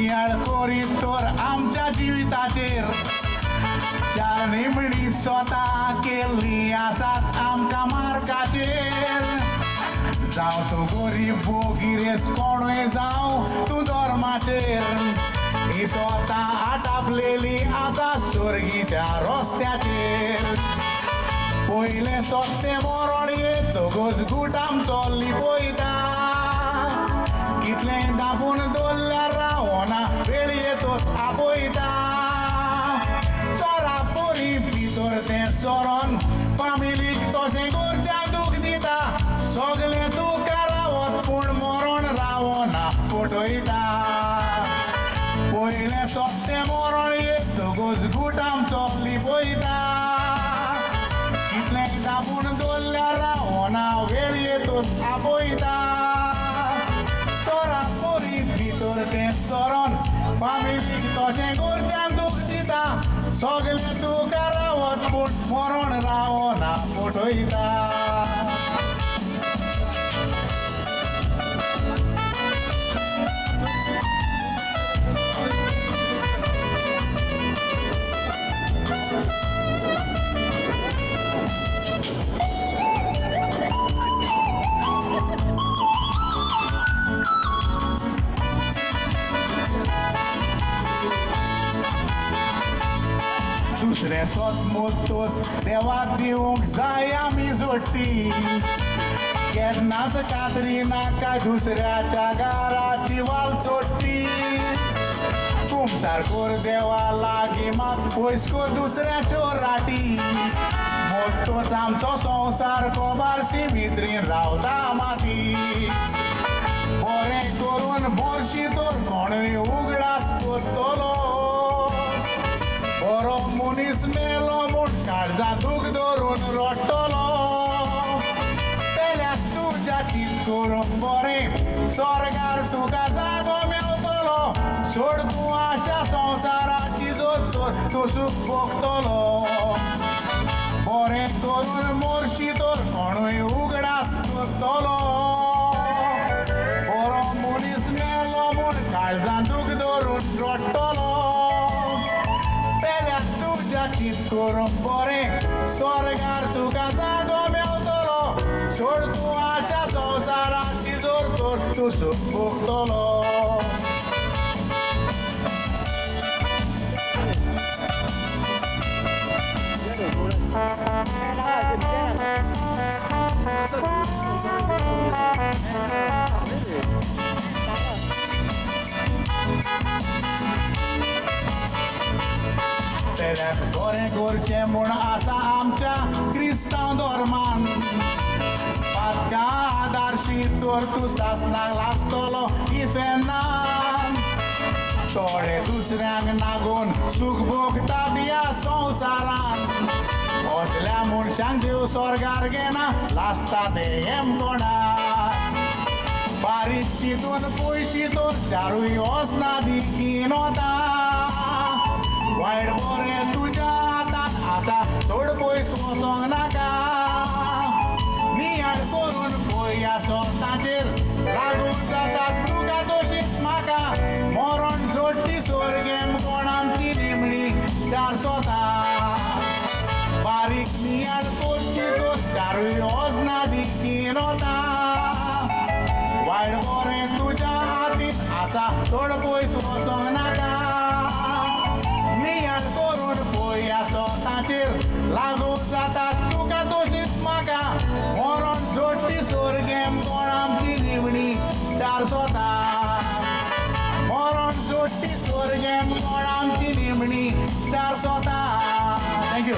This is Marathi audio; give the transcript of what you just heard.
नियाळ कोरीत तर आमच्या जिविताचेर चार निमणी स्वता केल्ली आसात आमकां मार्काचेर जावं तूं गरीब वो गिरेस्त कोणूय जावं तूं धर्माचेर ही स्वता आटापलेली आसा सर्गीच्या रस्त्याचेर पयलें सत्तें मरण येतगोच घुट आमचो लिपयता कितलें दाबून दवरल्यार रावना वेळ येतोच आपयता चोरा पोरी भितर तें चोरोन फामिलीक तशें घरच्याक दूख दिता सगलें तुका रावत पूण मरण रावना फटयता पयलें सत्तें मरण येतगोच घुट आमचो लिपयता कितलें दाबून दवरल्यार रावना वेळ येतोच आपयता चोरा पोरी भितर तें चोरोन फामिलीक तशें घरच्याक दूख दिता सगलें तुका रावत पूण मरण रावना फटयता दुसरें स्वतमोत्तोच देवाक दिवंक जाय आमी जोडटी केन्नाच कातरी नाका दुसऱ्याच्या घराची वाल चोडटी कुमसार कोर देवा लागीं मात पयस कोर दुसऱ्या राटी मोठोच आमचो संवसार कोबारशी भितरीन रावता माती बरें करून बोरशी तर कोणूय उगडास करतलो बरो मनीस मेलो म्हूण काळजां दूख धरून रडटलो पेल्याक तुज्या चिंत करून बरें स्वर्गार तुका जागो मेवतलो सोड तूं आशा संवसाराची जोतर तूं सूख भोगतलो बरें करून मोरशी तर कोणूय उगडास करतलो बरो मनीस मेलो म्हूण काळजां दूख धरून रडटलो चिंत करून बरें स्वर्गार तुका जागो मेवतलो सोड तूं आशा संवसाराची जोर तूं सूख भोगतलो पेल्याक बरें करचें म्हूण आसा आमच्या क्रिस्तांव धर्मान पातकां आदारशी तर तूं सासणाक लासतलो इफेन्नान थोडे दुसऱ्यांक नागोन सूख भोगतात ह्या संवसारान असल्या मनशांक देव स्वर्गार घेना लासता ते हेमकोणाक बारीक चिंतून पयशी तर चारूय वचना दिकीन वता वायट बरें तुज्या हातांत आसा चड पयस वचोंक नाका नियाळ करून पळया स्वताचेर लागून जाता तुका तशीच म्हाका मरण जोडटी स्वर्गेम कोण आमची निमणी चार स्वता बारीक नियाळ करची तो चारूय वचना दिकीन वता वायट बरें तुज्या हातींत आसा चड पयस वचोंक नाका नियाळ करून पळया स्वताचेर लागू जाता तुका तशीच म्हाका मरण जोडटी स्वर्गेम कोण आमची निमणी चार स्वता मरण जोडटी स्वर्गेम कोण आमची निमणी चार स्वता थँक्यू